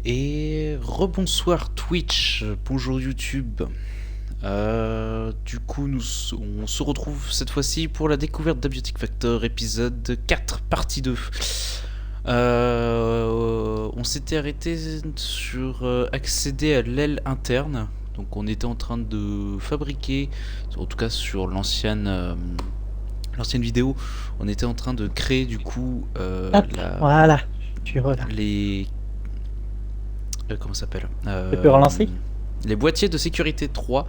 Et rebonsoir Twitch, bonjour YouTube. Du coup, on se retrouve cette fois-ci pour la découverte d'Abiotic Factor, épisode 4, partie 2. On s'était arrêté sur accéder à l'aile interne. Donc on était en train de fabriquer, en tout cas sur l'ancienne vidéo, on était en train de créer du coup Voilà, je suis là. les... comment ça s'appelle Tu peux relancer? Les boîtiers de sécurité 3.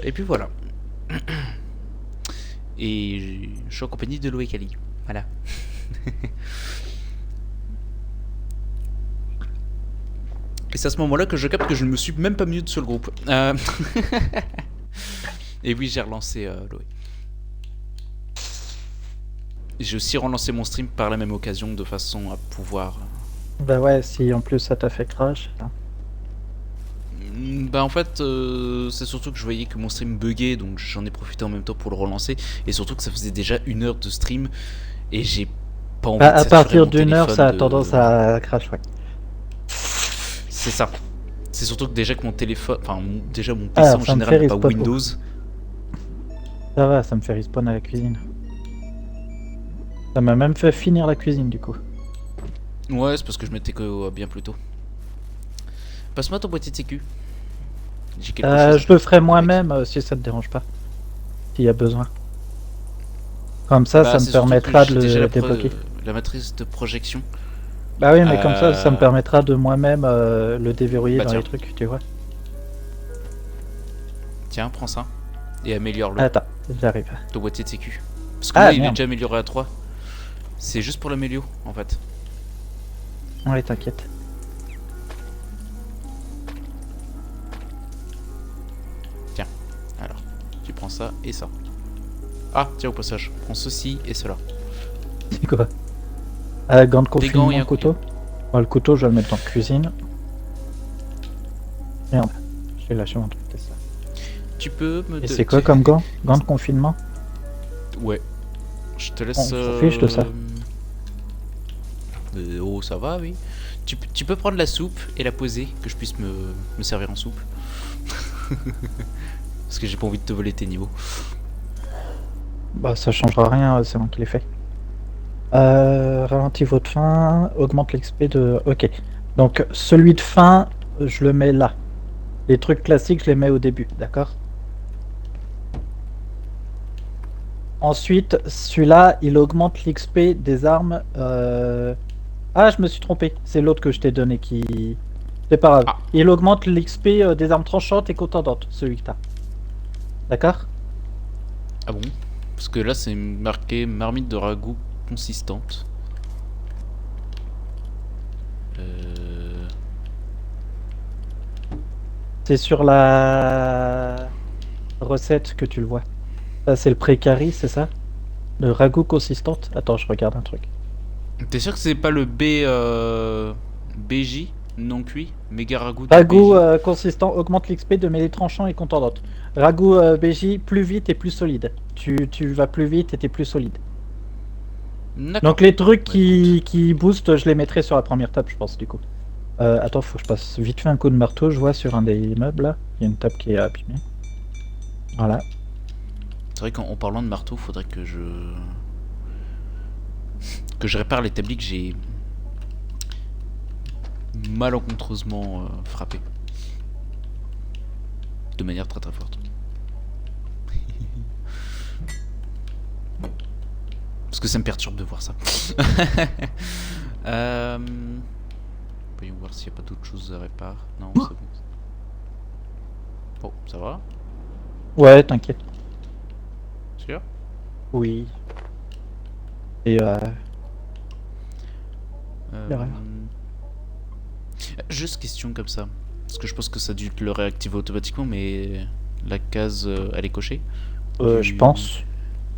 Et puis voilà. Et je suis en compagnie de Loé Kali. Voilà. Et c'est à ce moment-là que je capte que je ne me suis même pas mute sur le groupe. Et oui, j'ai relancé Loé. J'ai aussi relancé mon stream par la même occasion de façon à pouvoir... Bah ouais, si en plus ça t'a fait crash. Bah en fait, c'est surtout que je voyais que mon stream buguait, donc j'en ai profité en même temps pour le relancer. Et surtout que ça faisait déjà 1 heure de stream, et j'ai pas envie de À saturer partir mon d'une heure, téléphone ça a de... tendance à crash, ouais. C'est ça. C'est surtout que déjà que mon téléphone... Enfin, déjà mon PC en ça me général fait n'a pas respawn. Windows. Ça va, ça me fait respawn à la cuisine. Ça m'a même fait finir la cuisine du coup. Ouais, c'est parce que je m'étais que bien plus tôt. Passe-moi ton boîtier de sécu. J'ai quelque chose. Je le ferai moi-même si ça te dérange pas. S'il y a besoin. Comme ça, ça me permettra de le débloquer. La matrice de projection. Bah oui, mais comme ça me permettra de moi-même le déverrouiller dans tiens. les trucs, tu vois. Tiens, prends ça. Et améliore-le. Attends, j'arrive. Ton boîtier de sécu. Parce que là, il est déjà amélioré à 3. C'est juste pour l'améliorer, en fait. Ouais, t'inquiète. Tiens, alors, tu prends ça et ça. Ah, tiens, au passage, prends ceci et cela. C'est quoi? Gants de confinement, et un couteau. Ouais, le couteau, je vais le mettre dans la cuisine. Merde, j'ai lâché mon truc, c'est ça. Tu peux me... Et c'est quoi comme gants? Gants de confinement? Ouais. Je te laisse... On s'en fiche de ça. Oh, ça va, oui. Tu peux prendre la soupe et la poser, que je puisse me servir en soupe. Parce que j'ai pas envie de te voler tes niveaux. Bah, ça changera rien, c'est moi qui l'ai fait. Ralentit votre faim, augmente l'XP de... Ok. Donc, celui de faim, je le mets là. Les trucs classiques, je les mets au début, d'accord? Ensuite, celui-là, il augmente l'XP des armes... Ah, je me suis trompé. C'est l'autre que je t'ai donné qui... C'est pas grave. Ah. Il augmente l'XP des armes tranchantes et contendantes, celui que t'as. D'accord? Ah bon? Parce que là, c'est marqué marmite de ragoût consistante. C'est sur la recette que tu le vois. Ça, c'est le précari, c'est ça? Le ragoût consistante? Attends, je regarde un truc. T'es sûr que c'est pas le BJ non cuit? Méga ragoût Ragoût consistant augmente l'XP de mêlée tranchant et contendante. Ragoût BJ plus vite et plus solide. Tu vas plus vite et t'es plus solide. Donc les trucs qui boostent, je les mettrai sur la première table, je pense, du coup. Attends, faut que je passe vite fait un coup de marteau. Je vois sur un des meubles là, il y a une table qui est abîmée. Voilà. C'est vrai qu'en parlant de marteau, faudrait que je répare l'établi que j'ai malencontreusement frappé. De manière très très forte. Parce que ça me perturbe de voir ça. Voyons voir s'il n'y a pas d'autres choses à réparer. Non, c'est bon. Bon, ça va? Ouais, t'inquiète. Sûr? Oui. Et juste question comme ça. Parce que je pense que ça a dû le réactiver automatiquement, mais la case, elle est cochée? Je pense.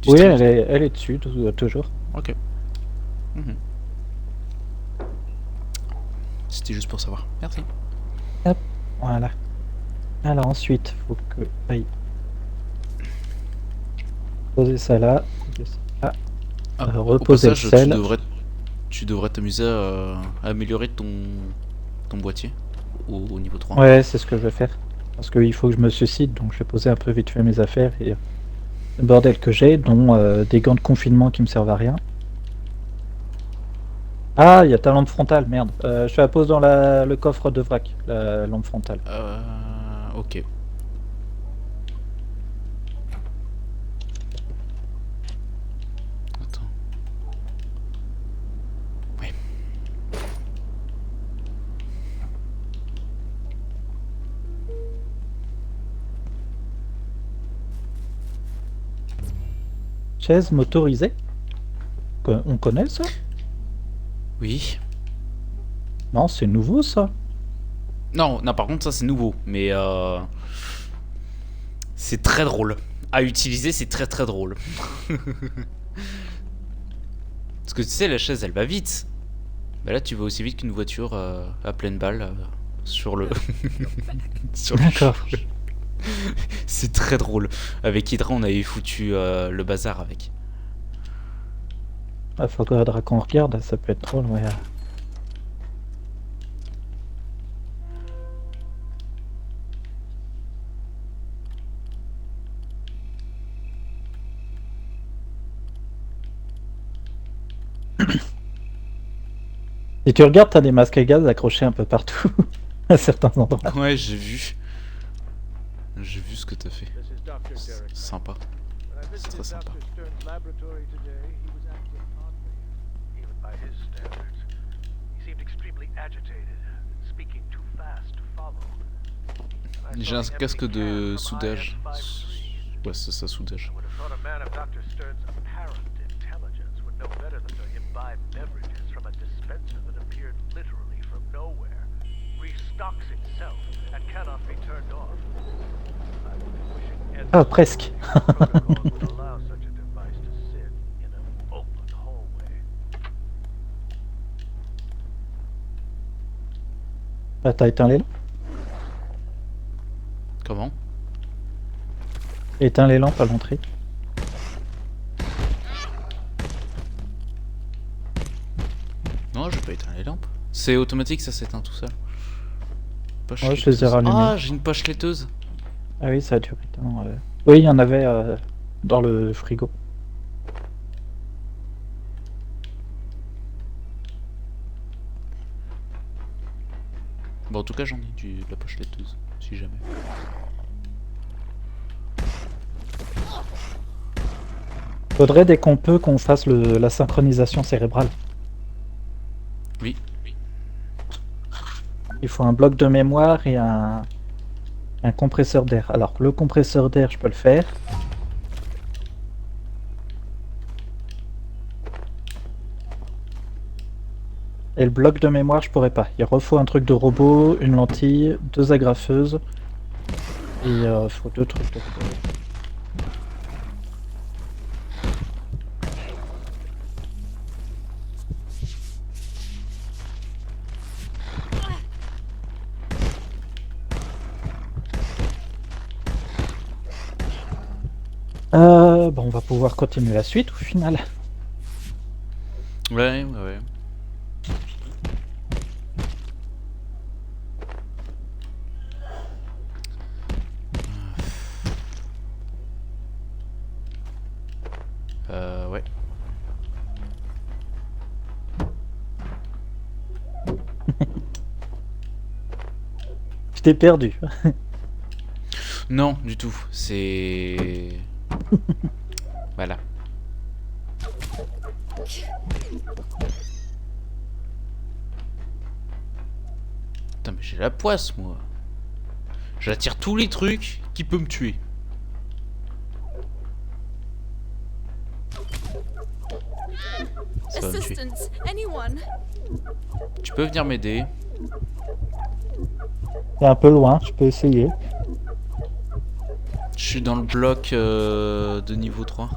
Oui, elle est dessus, toujours. Ok. C'était juste pour savoir. Merci. Hop, voilà. Alors ensuite, faut que... Aïe. Poser ça là. Reposer le sel. tu devrais t'amuser à améliorer ton boîtier au niveau 3. Ouais, c'est ce que je vais faire. Parce qu'il faut que je me suicide, donc je vais poser un peu vite fait mes affaires et le bordel que j'ai, dont des gants de confinement qui me servent à rien. Ah, il y a ta lampe frontale, merde. Je la pose dans le coffre de vrac, la lampe frontale. Ok. Attends. Oui. Chaise motorisée. On connaît ça? Oui. Non, c'est nouveau ça. Non, par contre, ça c'est nouveau, mais c'est très drôle. À utiliser, c'est très très drôle. Parce que tu sais, la chaise elle va vite. Bah là, tu vas aussi vite qu'une voiture à pleine balle sur le. sur le D'accord. C'est très drôle. Avec Hydra, on avait foutu le bazar avec. Il faudra qu'on regarde, ça peut être drôle, ouais. Si tu regardes, t'as des masques à gaz accrochés un peu partout, à certains endroits. Ouais, j'ai vu. J'ai vu ce que t'as fait. C'est sympa. C'est très sympa. J'ai un casque de soudage. Ouais, c'est ça, soudage. Ah, presque. Ah, t'as éteint les lampes? Comment? Éteins les lampes à l'entrée. Non, j'ai pas éteint les lampes. C'est automatique, ça s'éteint tout seul. Ouais, je les ai rallumées. Ah, j'ai une poche laiteuse. Ah oui, ça a duré tellement. Oui, il y en avait dans le frigo. Bon, en tout cas, j'en ai de la poche laiteuse, si jamais. Faudrait dès qu'on peut qu'on fasse la synchronisation cérébrale. Oui. Il faut un bloc de mémoire et un compresseur d'air. Alors, le compresseur d'air, je peux le faire. Et le bloc de mémoire, je pourrais pas. Il refaut un truc de robot, une lentille, 2 agrafeuses. Et il faut 2 trucs de bon, on va pouvoir continuer la suite au final. Ouais. Ouais. Je t'ai perdu. Non, du tout. C'est... Voilà. Putain, mais j'ai la poisse, moi. J'attire tous les trucs qui peuvent me tuer. Ça va me tuer. Tu peux venir m'aider? C'est un peu loin, je peux essayer. Je suis dans le bloc de niveau 3.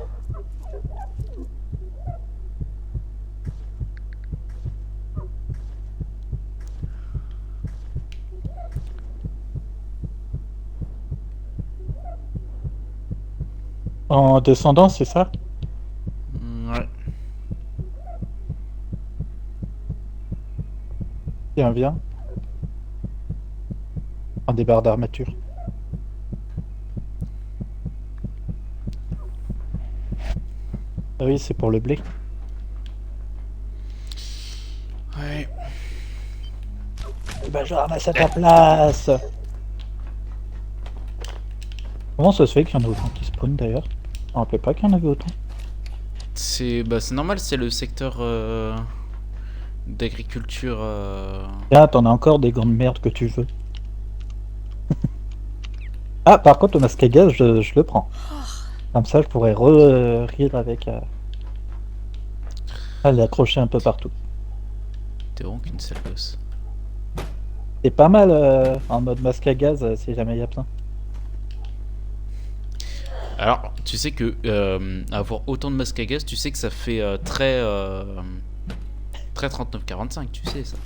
En descendant, c'est ça? Ouais. Tiens, viens. Un des barres d'armature. Ah oui, c'est pour le blé. Ouais. Bah je ramasse à ta place. Comment ça se fait qu'il y en a autant qui spawnent d'ailleurs? Je me rappelais pas qu'il y en avait autant. C'est normal, c'est le secteur d'agriculture. Ah, t'en as encore des grandes merdes que tu veux. Ah, par contre, le masque à gaz, je le prends. Comme ça, je pourrais rire avec. L'accrocher un peu partout. T'es vraiment qu'une sale gosse. C'est pas mal en mode masque à gaz si jamais il y a besoin. Alors, tu sais que avoir autant de masques à gaz, tu sais que ça fait très 39-45, tu sais ça.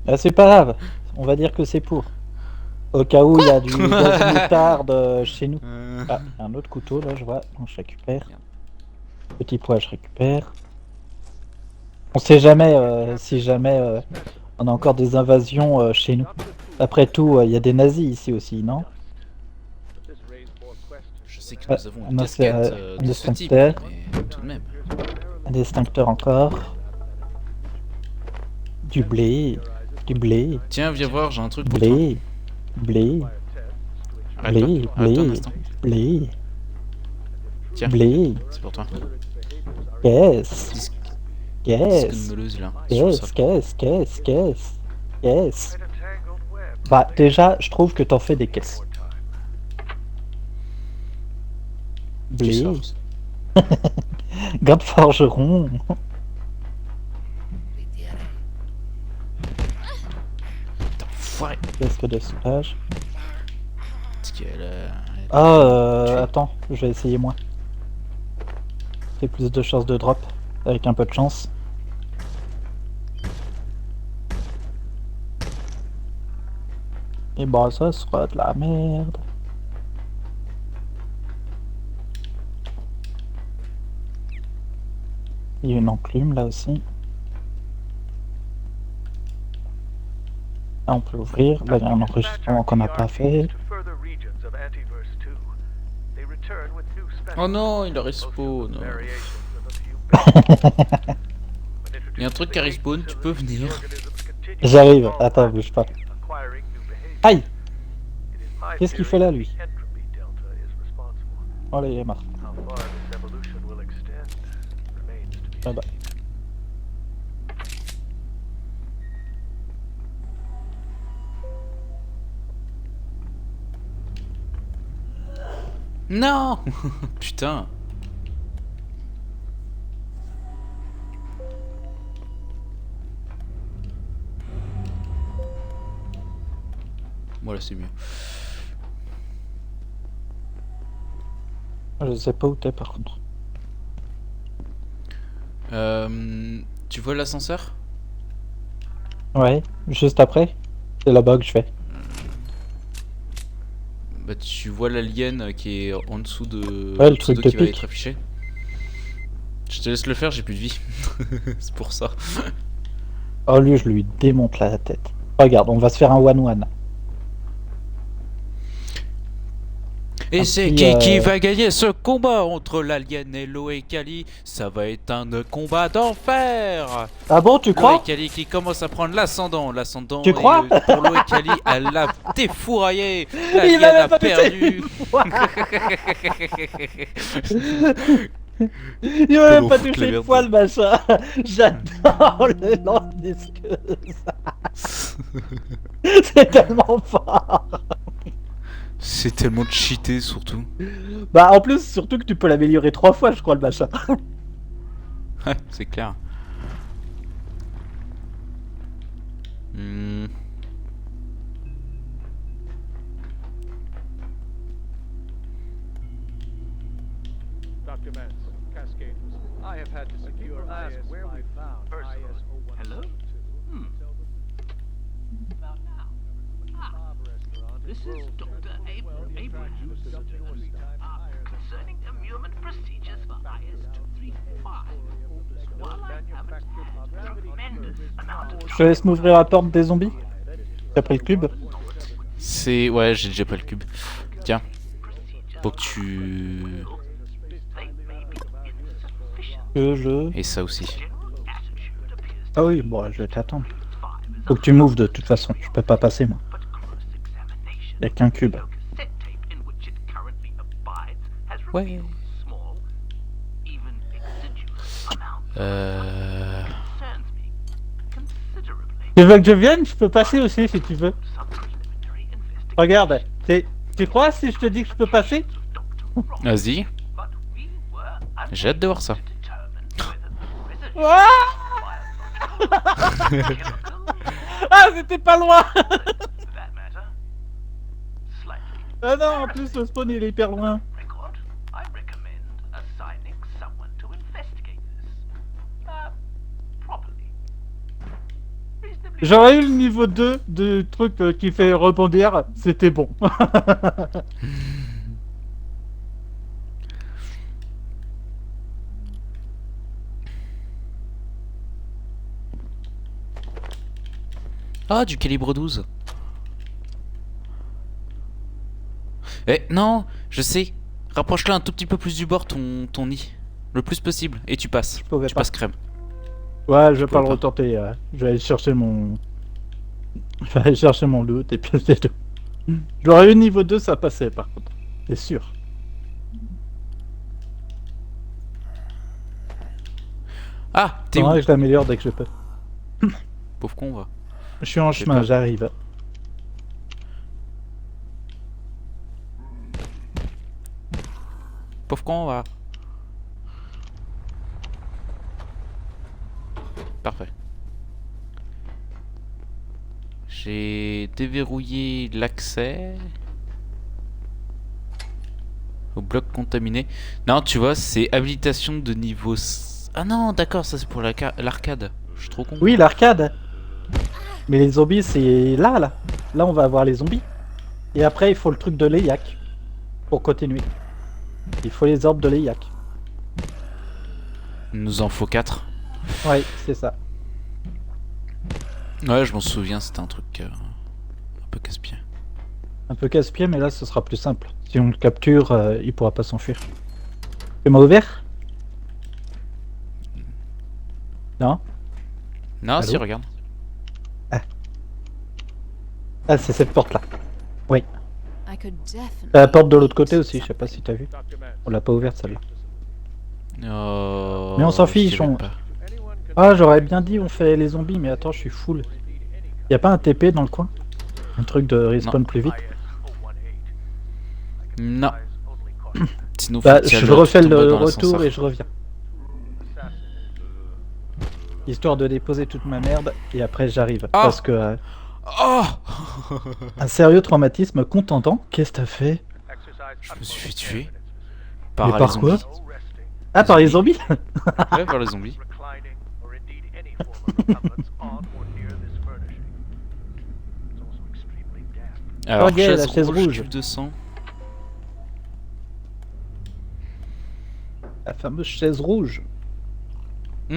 Ah, c'est pas grave, on va dire que c'est pour. Au cas où il y a du gaz moutarde chez nous. Ah, un autre couteau là, je vois, donc je récupère. Petit pois, je récupère. On sait jamais si jamais on a encore des invasions chez nous. Après tout, il y a des nazis ici aussi, non? Je sais que nous avons une casquette de ce type, extincteur. mais tout de même. Un extincteur encore. Du blé. Du blé. Tiens, viens voir, j'ai un truc pour toi. Blé. Blé. Arrête-toi, arrête-toi un instant. Blé. Tiens, Blé. c'est pour toi. Qu'est-ce? Disque de Qu'est-ce? meuleuse là. sur le sol. Qu'est-ce? Bah, déjà, je trouve que t'en fais des caisses. Tu Blé. sors. Garde forgeron. Putain, foiré. Qu'est-ce de stockage? Parce qu'elle Ah, attends, je vais essayer moi. Fait plus de chances de drop, avec un peu de chance. Et bah ça sera de la merde. Il y a une enclume là aussi. Là on peut ouvrir, là il y a un enregistrement qu'on n'a pas fait. Oh non, il a respawn. Il y a un truc qui respawn, tu peux venir. J'arrive, attends, bouge pas. Aïe! Qu'est-ce qu'il fait là lui? Oh là il est marre. Ah bah. Non. Putain. Voilà, c'est mieux. Je sais pas où t'es par contre. Tu vois l'ascenseur? Ouais, juste après. C'est là-bas que je vais. Bah tu vois l'alien qui est en dessous de Ouais, le truc de qui va pique. être affiché. Je te laisse le faire, j'ai plus de vie. C'est pour ça. Oh lui je lui démonte la tête. Regarde, on va se faire un 1-1. Et Un c'est petit, qui va gagner ce combat entre l'alien et Loekali? Ça va être un combat d'enfer. Ah bon, tu crois? Loekali qui commence à prendre l'ascendant. Tu crois? Pour Loekali, elle l'a défouraillé. Il L'alien va a même pas perdu. Il m'a même Comment pas foutre touché la une merde. fois le machin. J'adore le lance-disqueuse. C'est tellement fort. C'est tellement cheaté surtout. Bah en plus, surtout que tu peux l'améliorer 3 fois je crois le machin. Ouais, c'est clair. Hmm. Dr. Mance, Cascade. I have had to secure ask where we found ISO 1. Hello? About now. This is Dr. Abraham. Concerning immune procedures for IS-235. While I haven't had tremendous Je te laisse m'ouvrir la porte des zombies. T'as pris le cube? C'est... Ouais, j'ai déjà pris le cube. Tiens. Pour que tu... Que je... Et ça aussi. Ah oui, bon, je vais t'attendre. Faut que tu m'ouvres de toute façon, je peux pas passer moi. Y'a qu'un cube. Ouais. Tu veux que je vienne? Je peux passer aussi si tu veux. Regarde, tu crois si je te dis que je peux passer? Vas-y. J'ai hâte de voir ça. Ah, ah c'était pas loin. Ah non, en plus le spawn il est hyper loin. J'aurais eu le niveau 2 du truc qui fait rebondir, c'était bon. Ah, du calibre 12. Eh, non, je sais. Rapproche-la un tout petit peu plus du bord, ton nid. Le plus possible, et tu passes. pouvais Tu pas. passes crème. Ouais, je vais pas le pas. retenter. Je vais aller chercher mon... Je vais aller chercher mon loot et puis c'est tout. J'aurais eu niveau 2, ça passait par contre. C'est sûr. Ah, t'es où? Faudra que je l'améliore dès que je peux. Pauvre con, va. Je suis en J'ai chemin, pas. j'arrive. Pauvre con, va. Parfait. J'ai déverrouillé l'accès au bloc contaminé. Non, tu vois, c'est habilitation de niveau... Ah non, d'accord, ça c'est pour l'arcade. Je suis trop con. Oui, l'arcade. Mais les zombies, c'est là, là. Là, on va avoir les zombies. Et après, il faut le truc de l'EIAC. Pour continuer. Il faut les orbes de l'EIAC. Il nous en faut 4. Ouais, c'est ça. Ouais, je m'en souviens, c'était un truc un peu casse-pied. Un peu casse-pied, mais là, ce sera plus simple. Si on le capture, il pourra pas s'enfuir. Tu m'as ouvert? Non? Non, Allô? si, regarde. Ah, c'est cette porte-là. Oui. I could definitely La porte de l'autre côté aussi, je sais pas si t'as vu. Dr. Manson. On l'a pas ouverte celle-là. Oh, Mais on s'en je fiche, savais on- pas. Anyone can Ah, j'aurais bien dit on fait les zombies, mais attends, je suis full. Y a pas un TP dans le coin? Un truc de respawn plus vite? Non. Sinon, faut Bah, que tu je ailles refais tout en bas le dans retour l'ascenseur. et je reviens. Histoire de déposer toute ma merde, et après j'arrive. Ah. Parce que Oh un sérieux traumatisme contendant, qu'est-ce que t'as fait? Je me suis fait tuer. Mais les par quoi? zombies. Ah, par les zombies? Ouais, par les zombies. reclining, or indeed any form of repugnance on or near this furnishing. It's also extremely damp. Alors, Regarde, la chaise rouge. cube de sang. La fameuse chaise rouge. Tu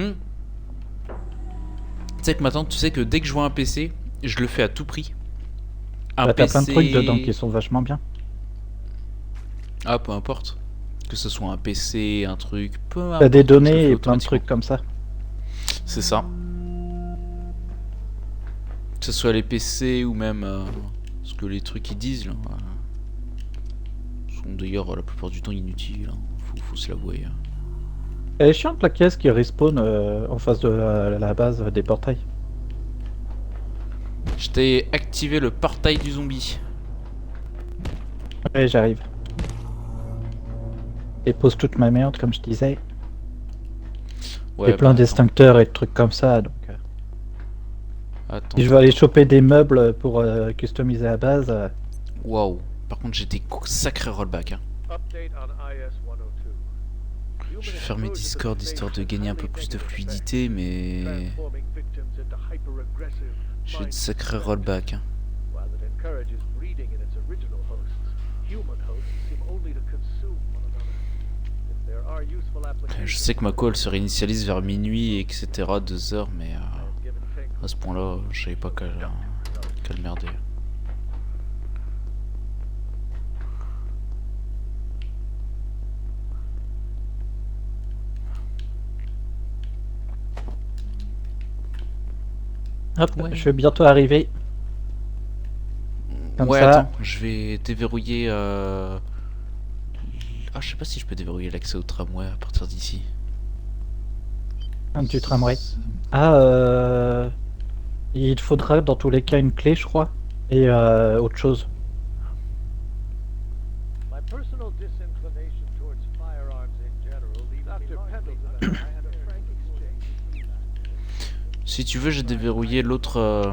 sais que maintenant, tu sais que dès que je vois un PC, je le fais à tout prix. Un Bah, t'as plein de PC trucs dedans qui sont vachement bien. Ah, peu importe. Que ce soit un PC, un truc, peu importe. T'as des je le fais données et plein de automatiquement. trucs comme ça. C'est ça. Que ce soit les PC ou même ce que les trucs ils disent là, sont d'ailleurs la plupart du temps inutiles. Hein. Faut se l'avouer. Hein. Elle est chiante la caisse qui respawn en face de la base des portails. Je t'ai activé le portail du zombie. Ouais, j'arrive. Et pose toute ma merde, comme je disais. Ouais, Et plein bah, d'extincteurs et de trucs comme ça. Donc, attends. si je vais aller choper des meubles pour customiser la base. Waouh. Par contre, j'étais sacré rollback. Hein. Update on IS-102. Je vais fermer Discord histoire de gagner un peu plus de fluidité, mais Transforming victims into hyper-aggressive j'ai de mind sacrés rollback. Hein. While it encourages breeding in its original hosts, human hosts seem only to consume one another. If there are useful applications, Je sais que ma call se réinitialise vers minuit, etc. 2 heures, mais I have given Fink À ce point-là, je savais pas qu'à le merder. Hop, Ouais. je vais bientôt arriver. Comme Ouais, ça. attends, je vais déverrouiller. Ah, je sais pas si je peux déverrouiller l'accès au tramway à partir d'ici. Du tramway. Ah, il te faudra dans tous les cas une clé, je crois. Et autre chose. My personal disinclination towards firearms in general leaves Dr. Pendleton and I had a frank exchange. Si tu veux, j'ai déverrouillé l'autre.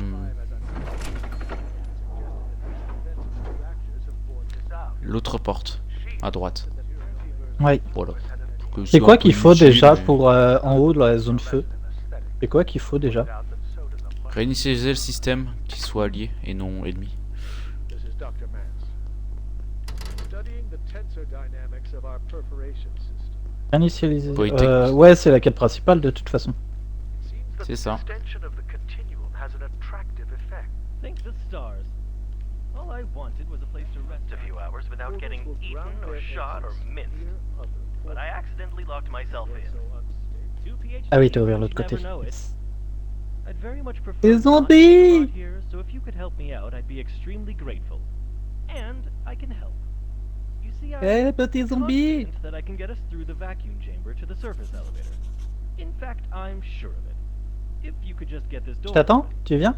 L'autre porte, à droite. Ouais. Voilà. C'est quoi qu'il faut déjà pour en haut de la zone feu? C'est quoi qu'il faut déjà? Réinitialiser le système qui soit allié et non ennemi. This is Dr. Mance. Studying the tensor dynamics of our perforation system. Initialiser. Poétique. Ouais, c'est la quête principale de toute façon. It seems that C'est the ça. extension of the continuum has an attractive effect. Think the stars. All I wanted was a place to rest a few hours without getting Portals will eaten ground or their shot or exits minced. near other But I accidentally locked myself portals in. so unstable. Two PhDs, Ah oui, t'as ouvert l'autre you côté. never know it. I'd very much prefer Des not to zombies! rot here, so if you could help me out, I'd be extremely grateful. And I can help. You see, I'm Petit zombie! confident that I can get us through the vacuum chamber to the surface elevator. In fact, I'm sure of it. If you could just get this Je door t'attends? open. Tu viens?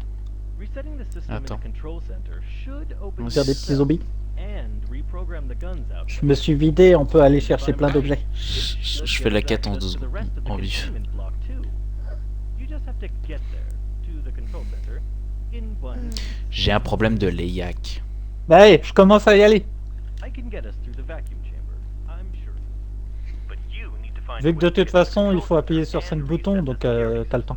Resetting the system in the Attends. control center should open On Faire des petits zombies. and reprogram the guns out. Je me suis vidé, on peut aller chercher plein d'objets. Je fais la quête en 2 secondes, en vif. You just have to get there to the control center in one. J'ai un problème de layac. Bah allez, je commence à y aller. I can get us through the vacuum chamber, I'm sure. But you need to find Vu a que way de to get toute to the façon, il control faut appuyer center sur 5 and boutons, reset donc the security t'as le temps.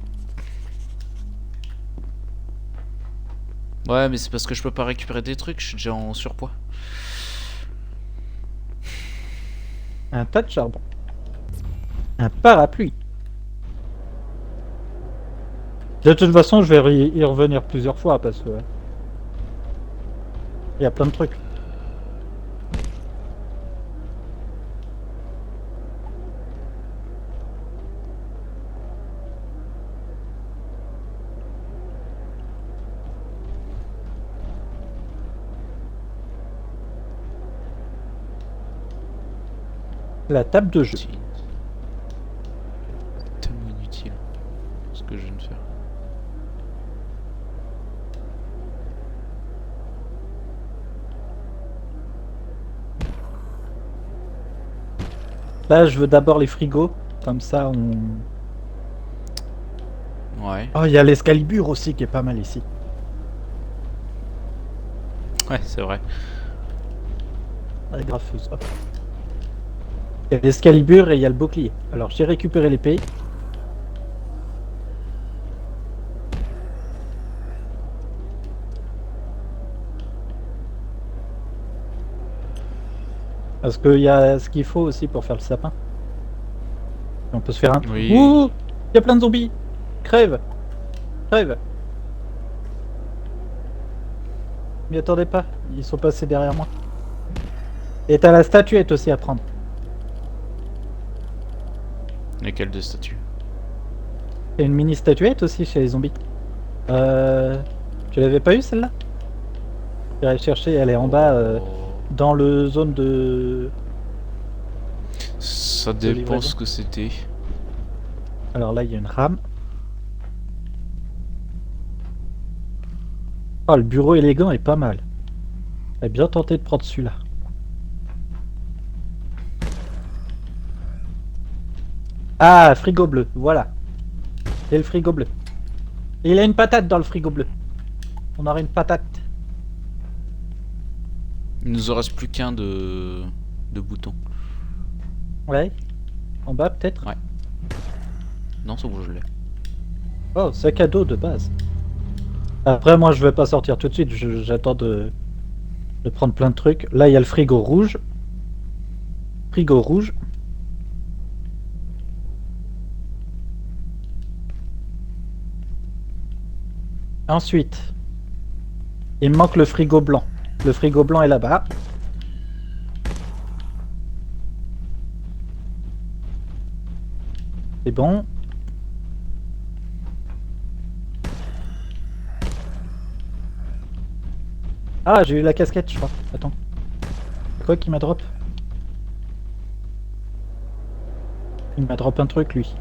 Ouais, mais c'est parce que je peux pas récupérer des trucs, je suis déjà en surpoids. Un tas de charbon. Un parapluie. De toute façon, je vais y revenir plusieurs fois parce que... Il y a plein de trucs. La table de jeu. Inutile. Tellement inutile ce que je viens de faire. Là, je veux d'abord les frigos. Comme ça, on... Ouais, Oh, il y a l'escalibur aussi qui est pas mal ici. ouais, c'est vrai. La graffeuse, hop. Il y a l'escalibur et il y a le bouclier. Alors, j'ai récupéré l'épée. Parce qu'il y a ce qu'il faut aussi pour faire le sapin. Et on peut se faire un... Oui. Ouh, il y a plein de zombies. Crève. Crève. M'y attendez pas. Ils sont passés derrière moi. Et t'as la statuette aussi à prendre. Lesquelles de statues? Il y a une mini statuette aussi chez les zombies. Tu l'avais pas eu celle-là? J'irai chercher, elle est en bas dans le zone de... Ça dépend livraison. ce que c'était. Alors là il y a une rame. Oh, le bureau élégant est pas mal. J'ai bien tenté de prendre celui-là. Ah, frigo bleu, voilà. C'est le frigo bleu. Et il a une patate dans le frigo bleu. On aurait une patate. Il nous en reste plus qu'un de bouton. Ouais. En bas peut-être. Ouais. Non, c'est bon, je l'ai. Oh, sac à dos de base. Après, moi, je vais pas sortir tout de suite. J'attends de prendre plein de trucs. Là, il y a le frigo rouge. Frigo rouge. Ensuite, il me manque le frigo blanc. Le frigo blanc est là-bas. C'est bon. Ah, j'ai eu la casquette, je crois. Attends. C'est quoi qui m'a drop? Il m'a drop un truc, lui.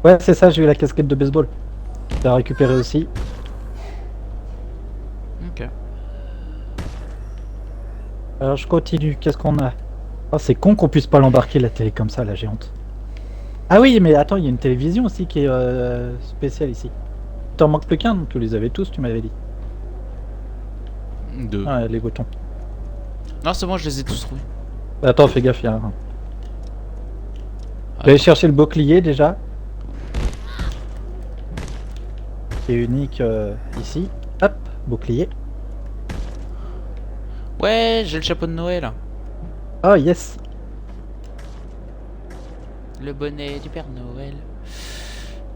Ouais, c'est ça, j'ai eu la casquette de baseball. Je l'ai récupéré aussi. Ok. Alors, je continue. Qu'est-ce qu'on a? Oh, c'est con qu'on puisse pas l'embarquer, la télé comme ça, la géante. Ah oui, mais attends, il y a une télévision aussi qui est spéciale ici. T'en manques plus qu'un, tu les avais tous, tu m'avais dit. 2. Ah, les boutons. Non, c'est bon, je les ai tous trouvés. Attends, fais gaffe, il y a un. Je vais aller chercher le bouclier déjà. Qui est unique ici. Hop, bouclier. Ouais, j'ai le chapeau de Noël. Oh yes. Le bonnet du Père Noël.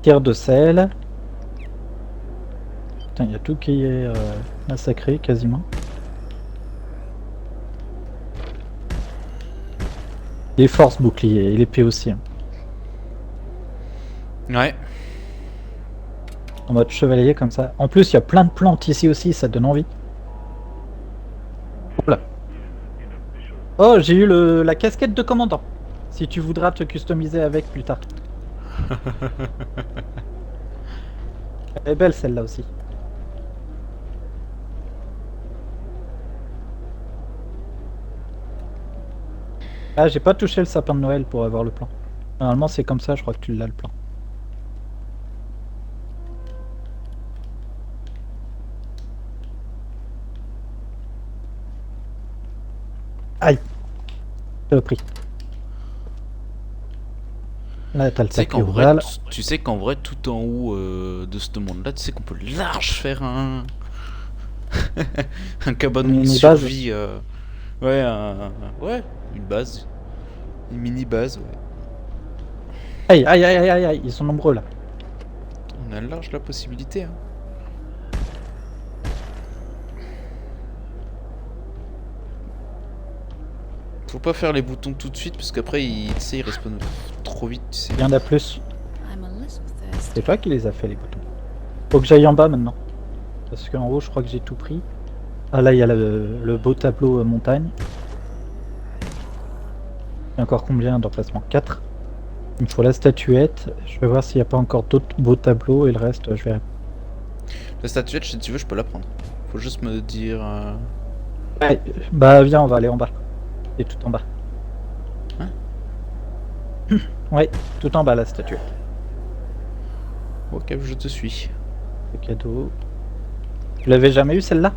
Pierre de sel. Putain, il y a tout qui est massacré quasiment. Les forces bouclier et l'épée aussi. Hein. Ouais. En mode chevalier comme ça. En plus, il y a plein de plantes ici aussi, ça donne envie. Oula. Oh, j'ai eu la casquette de commandant. Si tu voudras te customiser avec plus tard. Elle est belle celle-là aussi. Ah, j'ai pas touché le sapin de Noël pour avoir le plan. Normalement, c'est comme ça, je crois que tu l'as le plan. Aïe! J'ai pris. Là, t'as le tapis ovale. Tu sais qu'en vrai, tout en haut de ce monde-là, tu sais qu'on peut large faire un un cabanon de Mini base. survie. Ouais, ouais, une base, une mini base. Ouais. Aïe, aïe, aïe, aïe, aïe, aïe, ils sont nombreux là. On a large la possibilité. Hein. Faut pas faire les boutons tout de suite parce qu'après tu sais, ils respawnent trop vite, tu sais. Il y en a plus. I'm a little thirsty. C'est toi qui les as fait les boutons. Faut que j'aille en bas maintenant. Parce qu'en haut, je crois que j'ai tout pris. Ah là, il y a le beau tableau montagne. Il y a encore combien d'emplacements? 4. Il me faut la statuette. Je vais voir s'il n'y a pas encore d'autres beaux tableaux et le reste, je vais. La statuette, si tu veux, je peux la prendre. Faut juste me dire. Ouais, bah viens, on va aller en bas. Et tout en bas. Hein? Ouais, tout en bas la statuette. Ok, je te suis. Le cadeau. Tu l'avais jamais eu celle-là?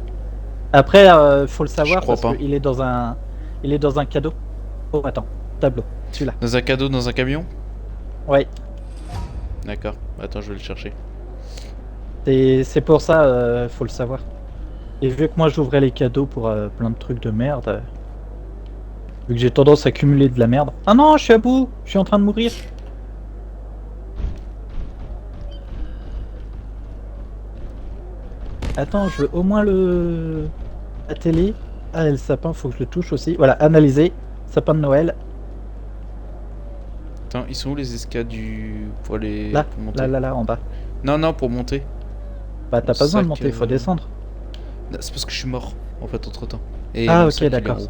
Après, faut le savoir crois parce pas. qu'il est dans un, il est dans un cadeau. Oh attends, tableau, celui-là. Dans un cadeau, dans un camion? Ouais. D'accord. Attends, je vais le chercher. C'est pour ça, faut le savoir. Et vu que moi j'ouvrais les cadeaux pour plein de trucs de merde, vu que j'ai tendance à cumuler de la merde. Ah non, je suis à bout, je suis en train de mourir. Attends, je veux au moins la télé. Ah, et le sapin, faut que je le touche aussi. Voilà, analyser. Sapin de Noël. Attends, ils sont où les escades pour les. Là, pour monter? là, en bas. Non, non, pour monter. Bah, t'as C'est pas besoin ça de monter, que- faut descendre. Non, c'est parce que je suis mort, en fait, entre temps. Et Ah, le ok, sac, il est d'accord. en haut.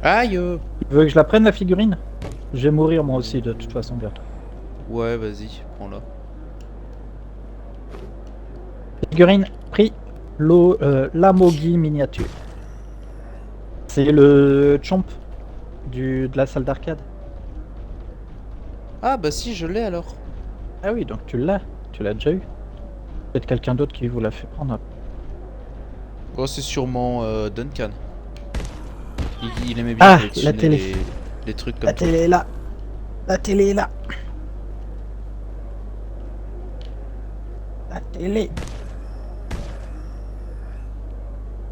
Aïe! Tu veux que je la prenne la figurine? Je vais mourir moi aussi de toute façon bientôt. Ouais, vas-y, prends-la. Figurine pris. L'Amogi miniature. C'est le chomp de la salle d'arcade. Ah, bah si, je l'ai alors. Ah oui, donc tu l'as déjà eu. Peut-être quelqu'un d'autre qui vous l'a fait prendre. Oh, c'est sûrement Duncan. Il aimait bien Ah, collectionner la télé. les trucs comme La ça. télé est là. La télé est là. La télé.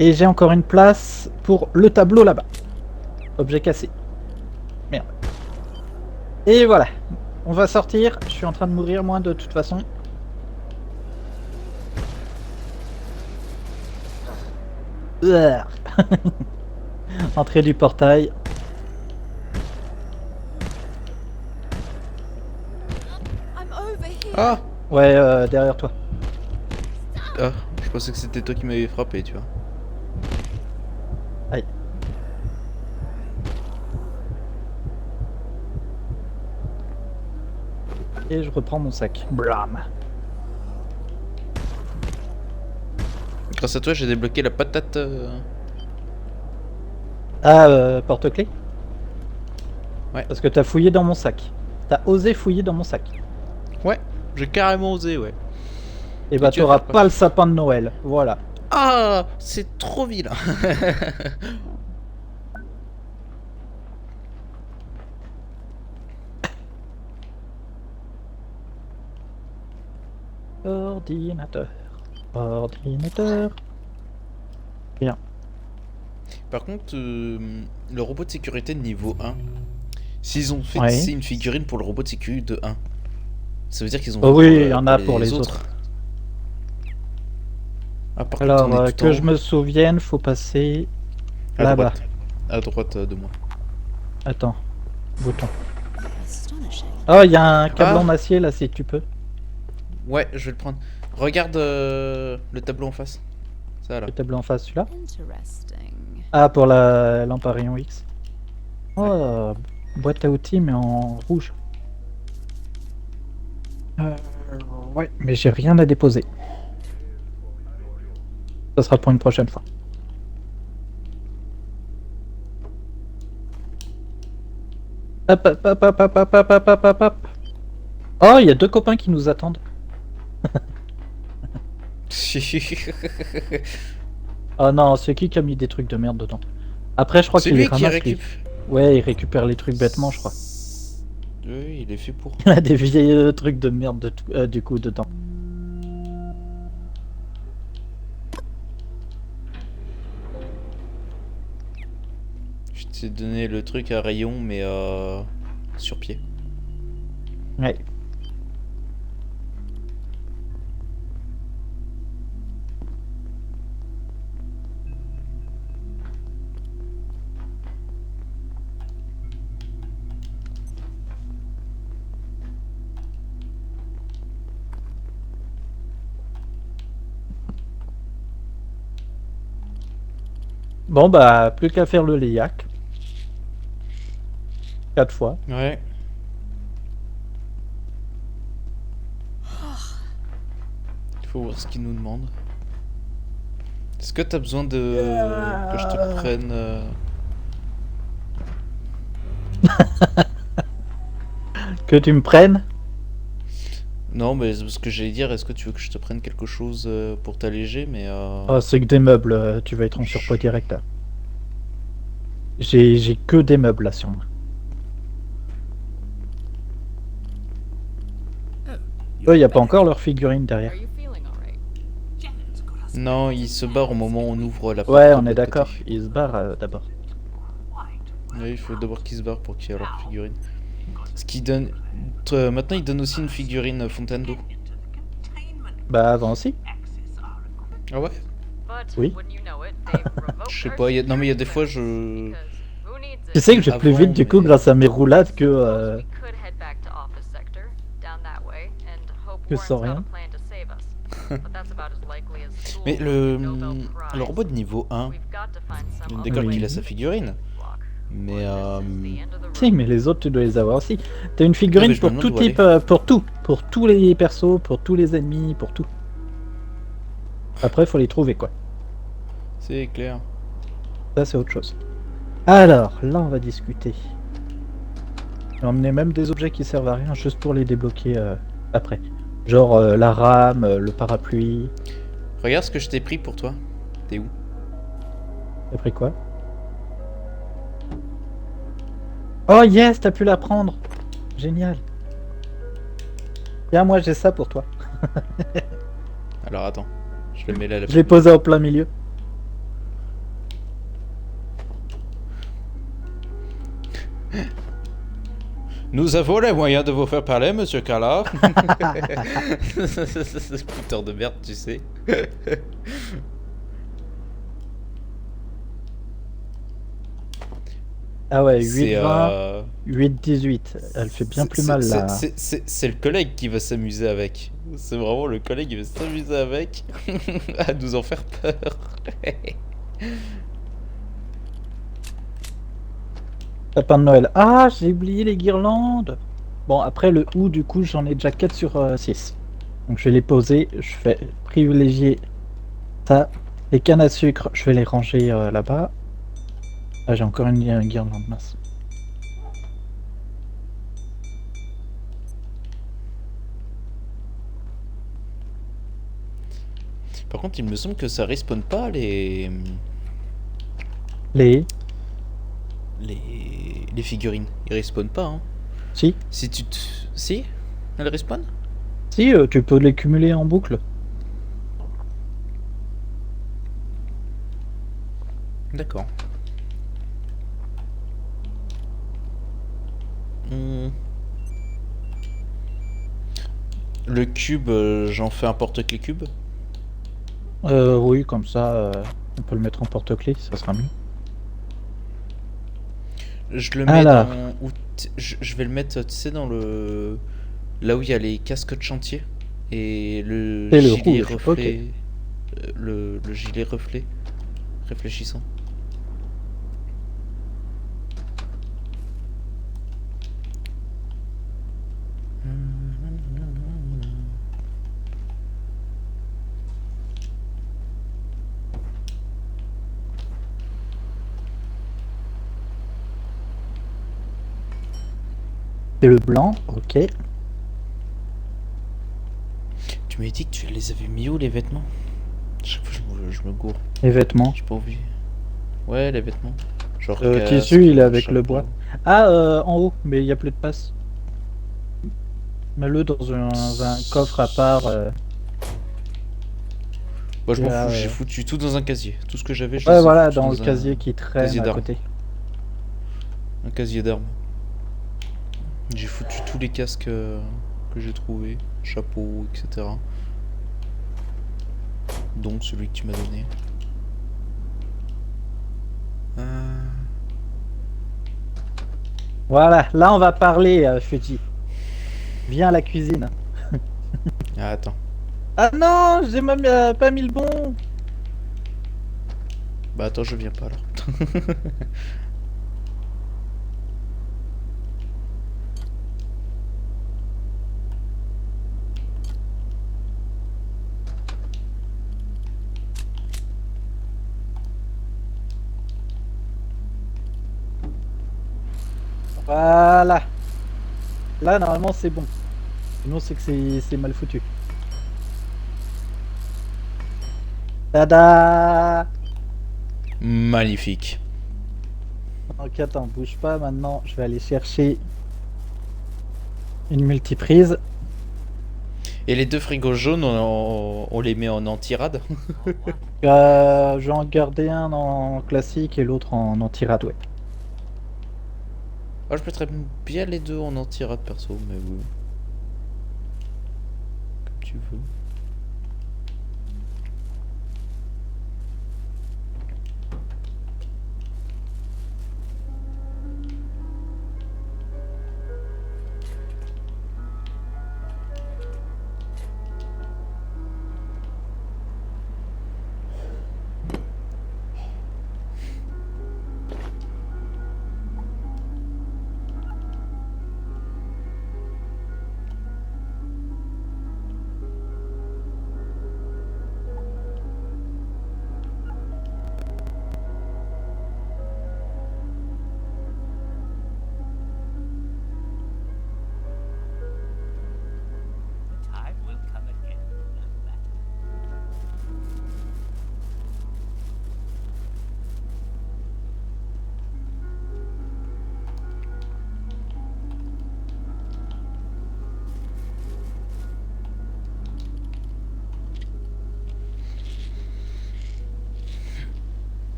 Et j'ai encore une place pour le tableau là-bas. Objet cassé. Merde. Et voilà. on va sortir. Je suis en train de mourir moi de toute façon. Uah. Entrée du portail. I'm over here. Ah Ouais, derrière toi. Ah, je pensais que c'était toi qui m'avais frappé, tu vois. Aïe. Et je reprends mon sac. Blam. Grâce à toi, j'ai débloqué la patate. Ah, porte-clés? Ouais. Parce que t'as fouillé dans mon sac. T'as osé fouiller dans mon sac. Ouais, j'ai carrément osé, ouais. Et bah tu vas t'auras faire quoi? pas le sapin de Noël. Voilà. Ah, c'est trop vilain. Ordinateur. Ordinateur. Bien. Par contre, le robot de sécurité de niveau 1, s'ils ont fait Ouais. c'est une figurine pour le robot de sécurité de 1, ça veut dire qu'ils ont Oh fait oui, il y en a pour les autres. Ah, par Alors, contre, on est tout que en je haut, me souvienne, faut passer à là-bas. droite. À droite de moi. Attends. Bouton. Astonishing. Oh, il y a un câble Ah. en acier là, si tu peux. Ouais, je vais le prendre. Regarde le tableau en face. Ça là. Le tableau en face, celui-là. Interesting. Ah, pour la lampe à rayon X. Oh, boîte à outils, mais en rouge. Ouais, mais j'ai rien à déposer. Ça sera pour une prochaine fois. Hop, hop, hop, hop, hop, hop, hop, hop, hop, hop. Oh, il y a deux copains qui nous attendent. Oh non, c'est qui a mis des trucs de merde dedans? Après, je crois C'est qu'il les lui qui ramasse. lui. récupère. Ouais, il récupère les trucs bêtement, je crois. Oui, il est fait pour. Il a des vieilles trucs de merde du coup dedans. Je t'ai donné le truc à rayon, mais sur pied. Ouais. Bon bah, plus qu'à faire le léac. 4 fois. Ouais. Il faut voir ce qu'il nous demande. Est-ce que t'as besoin de que je te prenne Que tu me prennes? Non, mais c'est ce que j'allais dire. Est-ce que tu veux que je te prenne quelque chose pour t'alléger, mais Oh, c'est que des meubles, tu vas être en surpoids direct là. J'ai que des meubles là sur moi. Oh, y a pas encore leur figurine derrière. Are you feeling alright? non, il se barre au moment où on ouvre la porte. Ouais, de on est l'autre d'accord. côté. Ils se barrent d'abord. Ouais, il faut d'abord qu'ils se barrent pour qu'il y ait leur figurine. Ce qui donne. Maintenant, il donne aussi une figurine fontaine d'eau. Bah avant aussi. Ah ouais? Oui. Je sais pas. Non, mais il y a des fois, je. Tu sais que je vais plus Avant, vite du coup mais- grâce à mes roulades que sans rien. Mais le robot de niveau 1, d'accord Oui. qu'il a sa figurine. Mais Si, mais les autres tu dois les avoir aussi. T'as une figurine mais je me pour demande tout où aller. type, pour tout. Pour tous les persos, pour tous les ennemis, pour tout. Après, faut les trouver quoi. c'est clair. Ça, c'est autre chose. Alors, là, on va discuter. J'ai emmené même des objets qui servent à rien, juste pour les débloquer après. Genre la rame, le parapluie. Regarde ce que je t'ai pris pour toi. T'es où? T'as pris quoi? Oh yes, t'as pu la prendre. Génial. Tiens, moi j'ai ça pour toi. Alors attends. Je le mets là. Je l'ai posé en plein milieu. Nous avons les moyens de vous faire parler, monsieur Carla. Putain de merde, tu sais. Ah ouais, C'est 8-20, 8-18. Elle fait bien plus mal là. c'est le collègue qui va s'amuser avec. C'est vraiment le collègue qui va s'amuser avec à nous en faire peur. Sapin de Noël. Ah, j'ai oublié les guirlandes. Bon, après le ou, du coup, j'en ai déjà 4 sur 6. Donc je vais les poser. Je vais privilégier ça. Les cannes à sucre, je vais les ranger là-bas. Ah, j'ai encore une guirlande, mince. Par contre, il me semble que ça respawn pas les Les... les figurines. Ils respawnent pas, hein. Si. Si tu te... Si? Elles respawnent? Si, tu peux les cumuler en boucle. D'accord. Hmm. Le cube, j'en fais un porte-clés cube. Oui, comme ça, on peut le mettre en porte-clés, ça sera mieux. Je le mets Alors. dans... je vais le mettre, tu sais, dans le... Là où il y a les casques de chantier. Et le Et le gilet rouge, reflet... le gilet reflet. Réfléchissant. Et le blanc, ok. Tu m'as dit que tu les avais mis où, les vêtements? Chaque fois, je me gourre. Les vêtements. J'ai pas envie. Ouais, les vêtements. Genre Le casque, tissu, il est avec le chapeau. bois. Ah, en haut, mais il n'y a plus de passe. Mets-le dans un coffre à part. Moi, je m'en Ah, fous, ouais. j'ai foutu tout dans un casier. Tout ce que j'avais, je Ouais, les ai voilà, foutus dans le un casier qui traîne casier à d'armes. côté. Un casier d'armes. J'ai foutu tous les casques que j'ai trouvés, chapeaux, etc. Donc celui que tu m'as donné. Voilà, là on va parler, Fuji. Viens à la cuisine. Ah, attends. Ah non, j'ai même pas mis le bon. Bah attends, je viens pas alors. Voilà. Là, normalement, c'est bon. Sinon, c'est que c'est mal foutu. Tada! Magnifique. Ok, attends, bouge pas. Maintenant, je vais aller chercher une multiprise. Et les deux frigos jaunes, on les met en anti-rad. Je vais en garder un en classique et l'autre en anti-rad, ouais. Ah, je mettrais bien les deux en anti-rad perso, mais oui. Comme tu veux.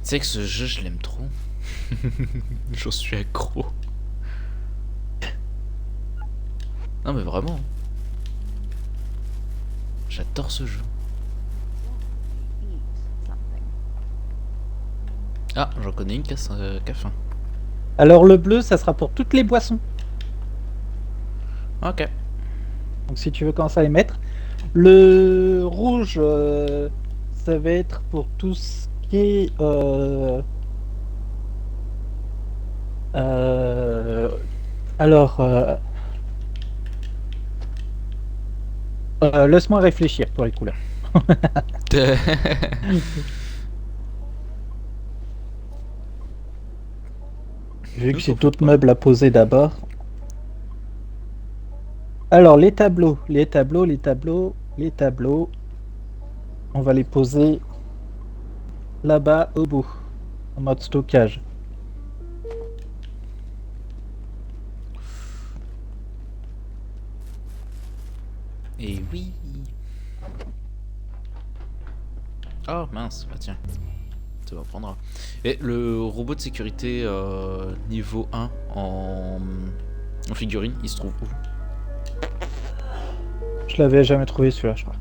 sais que ce jeu, je l'aime trop. J'en suis accro. Non mais vraiment. J'adore ce jeu. Eat something. Ah, j'en connais une qui a faim. Alors le bleu, ça sera pour toutes les boissons. Ok. Donc si tu veux commencer à les mettre. Le rouge, ça va être pour tout ce qui est... alors... laisse-moi réfléchir pour les couleurs. Vu que j'ai d'autres meubles à poser d'abord. Alors les tableaux. On va les poser là-bas au bout. En mode stockage. Et oui. Oh mince, bah tiens. Ça va prendre. Et le robot de sécurité niveau 1 en figurine, il se trouve où? Je l'avais jamais trouvé celui-là, je crois.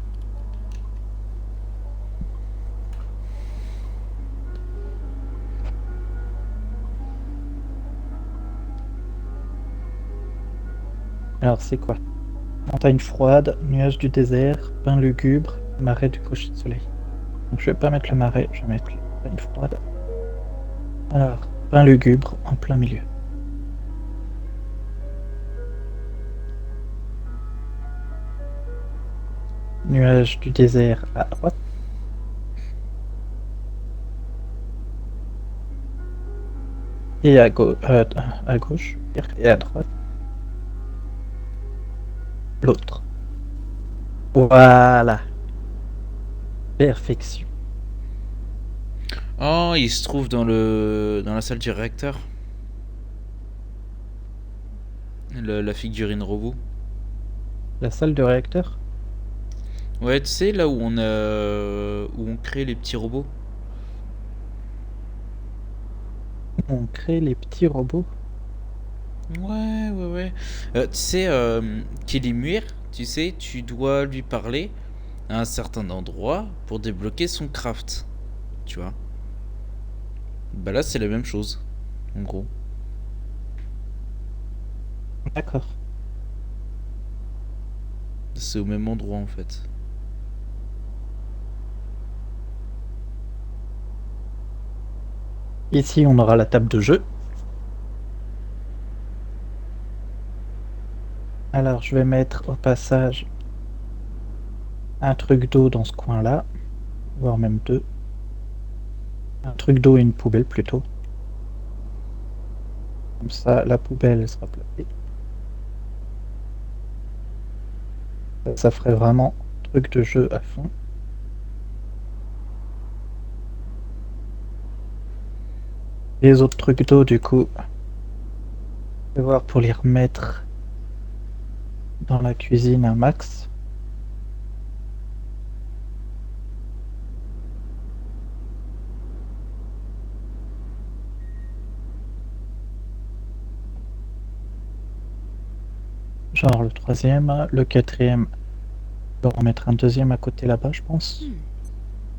Alors c'est quoi? Montagne froide, nuage du désert, pain lugubre, marais du coucher de soleil. Donc je vais pas mettre le marais, je vais mettre la montagne froide. Alors, pain lugubre en plein milieu. Nuage du désert à droite. Et à gauche et à droite. L'autre. Voilà. Perfection. Oh, il se trouve dans la salle du réacteur. La figurine robot. La salle de réacteur? Ouais, tu sais là où on crée les petits robots. On crée les petits robots. Ouais. Tu sais, Kelly Muir, tu sais, tu dois lui parler à un certain endroit pour débloquer son craft. Tu vois. Bah là, c'est la même chose, en gros. D'accord. C'est au même endroit, en fait. Ici, on aura la table de jeu. Alors, je vais mettre au passage un truc d'eau dans ce coin-là, voire même deux. Un truc d'eau et une poubelle plutôt. Comme ça, la poubelle elle sera placée. Ça ferait vraiment truc de jeu à fond. Les autres trucs d'eau, du coup, je vais voir pour les remettre dans la cuisine un max. Genre le troisième, le quatrième, je vais en mettre un deuxième à côté là-bas, je pense.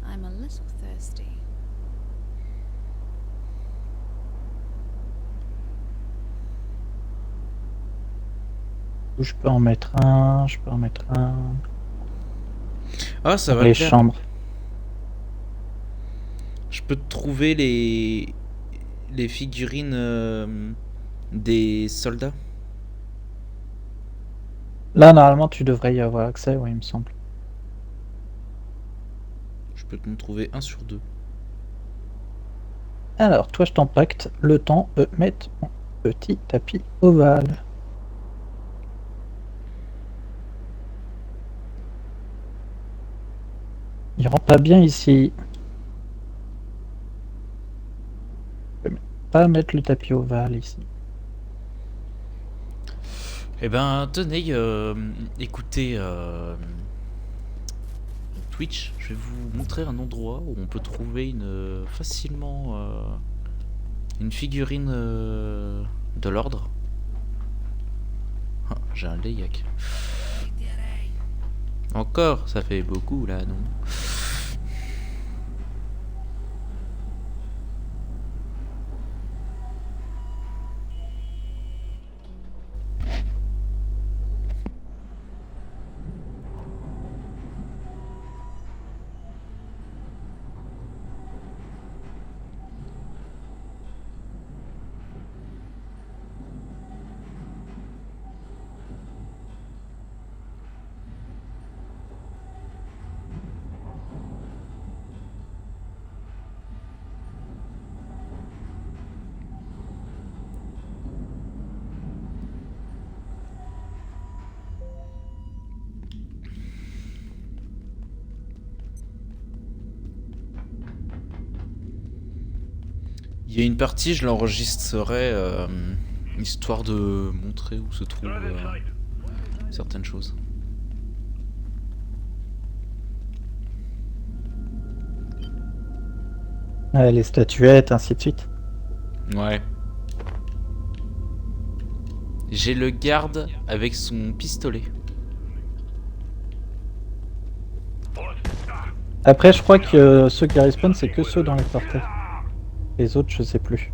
I'm a little thirsty. Je peux en mettre un, je peux en mettre un. Ah, ça Pour va les te plaire. chambres. Je peux te trouver les figurines des soldats. Là, normalement, tu devrais y avoir accès, oui, il me semble. Je peux te trouver un sur deux. Alors, toi, je t'empacte le temps de mettre mon petit tapis ovale. Il rentre pas bien ici. Je vais pas mettre le tapis ovale ici. Eh ben, tenez, écoutez, Twitch, je vais vous montrer un endroit où on peut trouver facilement une figurine de l'ordre. Ah, j'ai un Leyak. Encore, ça fait beaucoup là, non? Il y a une partie, je l'enregistrerai histoire de montrer où se trouvent certaines choses. Les statuettes, ainsi de suite. Ouais. J'ai le garde avec son pistolet. Après, je crois que ceux qui respawn, c'est que ceux dans les portails. Les autres, je sais plus.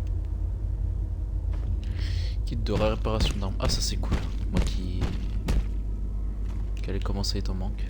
Kit de réparation d'armes. Ah, ça c'est cool. Moi qui allait commencer à être en manque.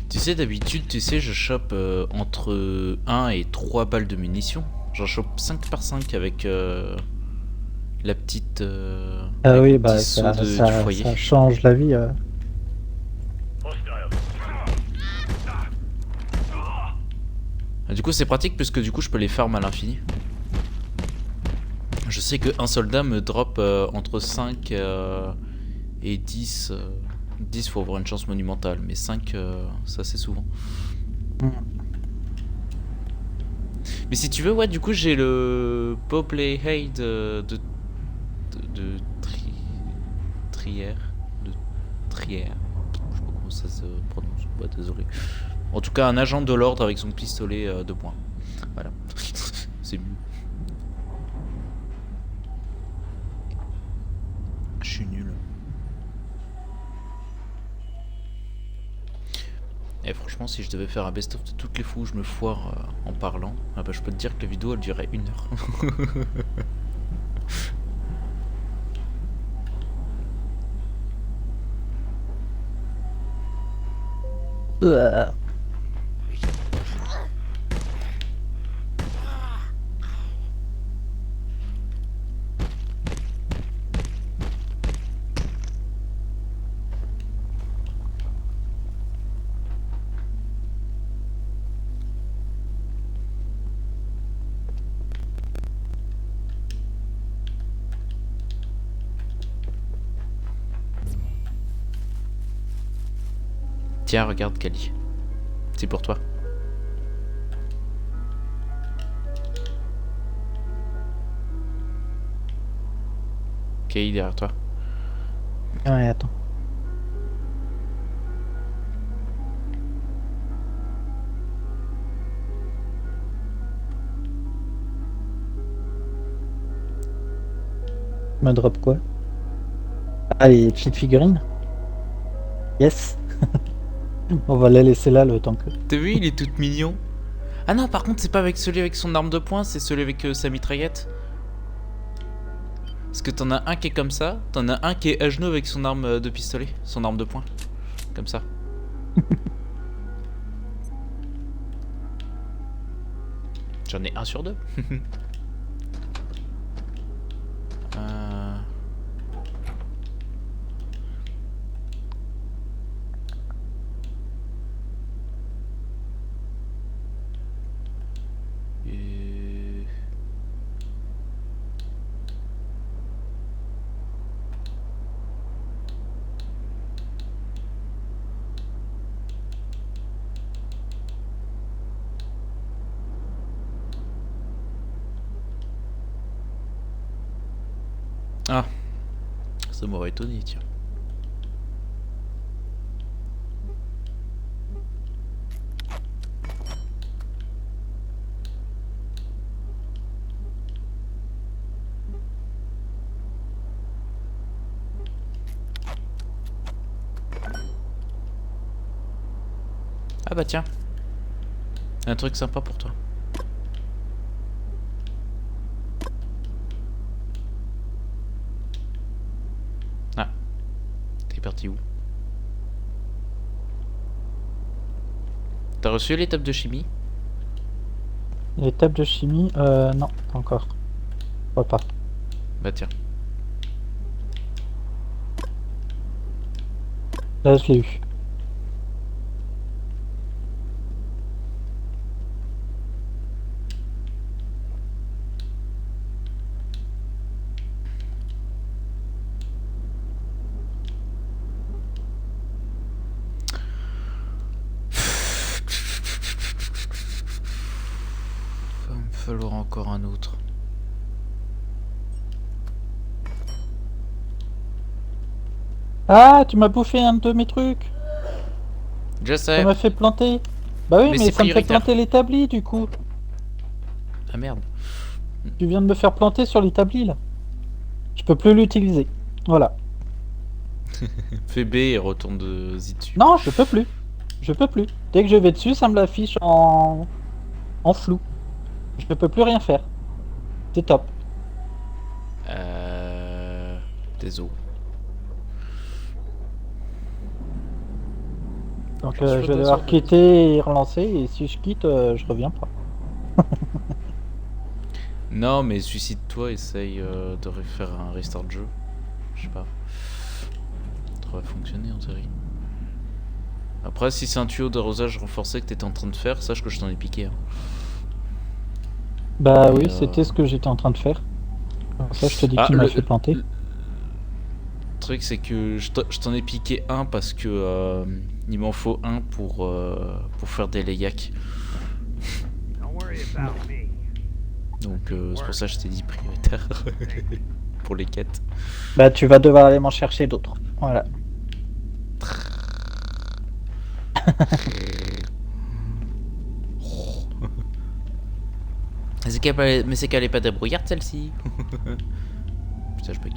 Tu sais, d'habitude, je chope entre 1 et 3 balles de munitions. J'en chope 5 par 5 avec la petite. Ah avec oui, le bah petit seau du foyer. ça change la vie. Ah, du coup, c'est pratique puisque du coup, je peux les farm à l'infini. Je sais qu'un soldat me drop entre 5 et 10. 10, faut avoir une chance monumentale, mais 5, ça c'est souvent. Mais si tu veux, ouais, du coup, j'ai le Popley Hay de Trier. De Trier. Je sais pas comment ça se prononce. Ouais, désolé. En tout cas, un agent de l'ordre avec son pistolet de poing. Voilà. C'est mieux. Je suis nul. Et franchement, si je devais faire un best-of de toutes les fois où je me foire en parlant, ah bah, je peux te dire que la vidéo elle durait 1 heure. Tiens, regarde Kali. C'est pour toi. Kali derrière toi. Ouais, attends. Me drop quoi? Ah, les petites figurines? Yes. On va la laisser là le temps que... T'as vu, il est tout mignon. Ah non, par contre, c'est pas avec celui avec son arme de poing, c'est celui avec sa mitraillette. Parce que t'en as un qui est comme ça, t'en as un qui est à genoux avec son arme de pistolet, son arme de poing. Comme ça. J'en ai 1 sur 2. Euh, Et... Ah, ça m'aurait étonné, tiens. Ah bah tiens, un truc sympa pour toi. Ah, t'es parti où? T'as reçu l'étape de chimie? L'étape de chimie, non, pas encore. Je crois pas. Bah tiens. Là, je l'ai eu. Va me falloir encore un autre. Ah, tu m'as bouffé un de mes trucs. Je Ça sais. m'a fait planter. Bah oui, Mais mais c'est ça me fait prioritaire. planter l'établi du coup. Ah merde. Tu viens de me faire planter sur l'établi là. Je peux plus l'utiliser. Voilà. Fais B et retourne y dessus. Non, je peux plus. Je peux plus. Dès que je vais dessus, ça me l'affiche en flou. Je ne peux plus rien faire. C'est top. Désolé. Donc Je suis je vais désolé. devoir quitter et relancer. Et si je quitte, je reviens pas. Non, mais suicide-toi, essaye de refaire un restart de jeu. Je sais pas. Ça devrait fonctionner en théorie. Après, si c'est un tuyau d'arrosage renforcé que t'étais en train de faire, sache que je t'en ai piqué. Hein. Bah Mais, oui, c'était ce que j'étais en train de faire. Comme ça, je te dis Ah, qu'il m'a fait planter. Le truc, c'est que je t'en ai piqué un parce que il m'en faut un pour faire des layacs. Don't worry about me. Donc c'est pour ça que je t'ai dit prioritaire pour les quêtes. Bah tu vas devoir aller m'en chercher d'autres. Voilà. Mais c'est qu'elle est pas débrouillarde celle-ci. Putain, je bug.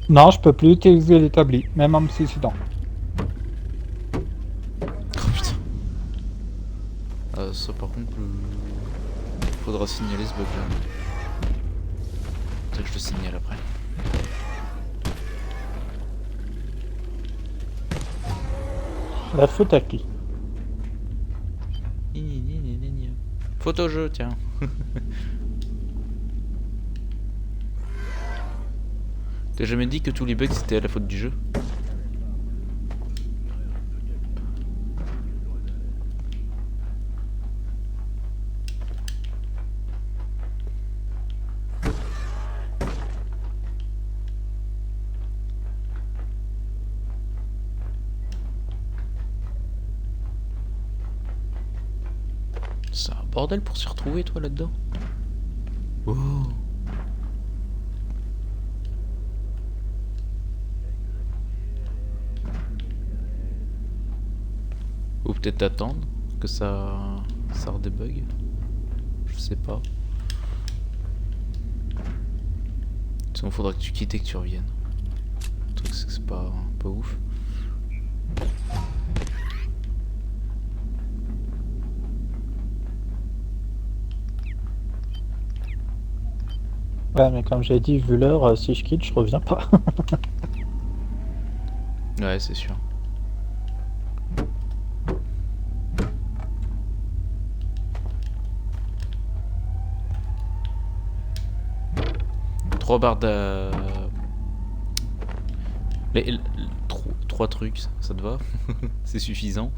Non, je peux plus utiliser l'établi, même en me suicidant. Oh putain. Ça par contre, faudra signaler ce bug là. Peut-être que je le signale après. La faute à qui? Photo jeu, tiens. T'as jamais dit que tous les bugs c'était à la faute du jeu? C'est un bordel pour s'y retrouver toi là-dedans. Oh. Ou peut-être attendre que ça redébug. Je sais pas. Sinon faudra que tu quittes et que tu reviennes. Le truc c'est que c'est pas ouf. Ouais, mais comme j'ai dit, vu l'heure, si je quitte, je reviens pas. Ouais, c'est sûr. Trois barres de... trois trucs, ça te va? C'est suffisant.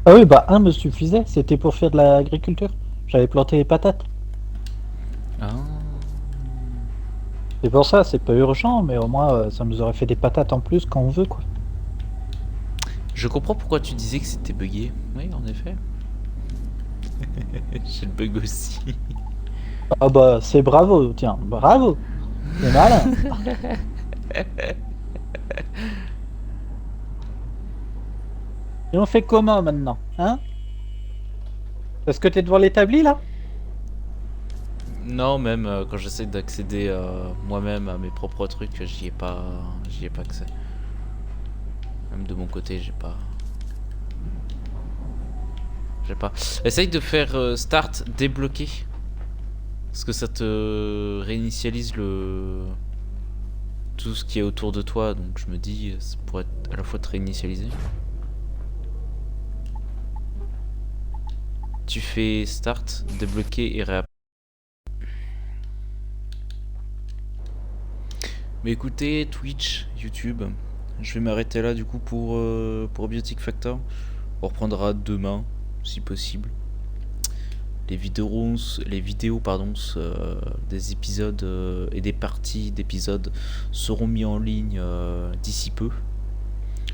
Ah oui, bah un me suffisait, c'était pour faire de l'agriculture. J'avais planté les patates. Ah. C'est pour ça, c'est pas urgent, mais au moins ça nous aurait fait des patates en plus quand on veut, quoi. Je comprends pourquoi tu disais que c'était buggé. Oui, en effet. J'ai le bug aussi. Ah bah c'est bravo, tiens, bravo. C'est malin. Et on fait comment maintenant, hein? Est-ce que t'es devant l'établi là? Non, même quand j'essaie d'accéder moi-même à mes propres trucs, j'y ai pas accès. Même de mon côté, j'ai pas. Essaye de faire start débloquer. Parce que ça te réinitialise tout ce qui est autour de toi, donc je me dis ça pourrait à la fois te réinitialiser. Tu fais start, débloquer et réapparaître. Mais écoutez, Twitch, YouTube, je vais m'arrêter là du coup pour Biotic Factor. On reprendra demain, si possible. Les vidéos des épisodes et des parties d'épisodes seront mis en ligne d'ici peu.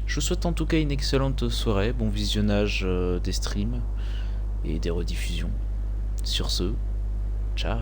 Je vous souhaite en tout cas une excellente soirée, bon visionnage des streams et des rediffusions. Sur ce, ciao.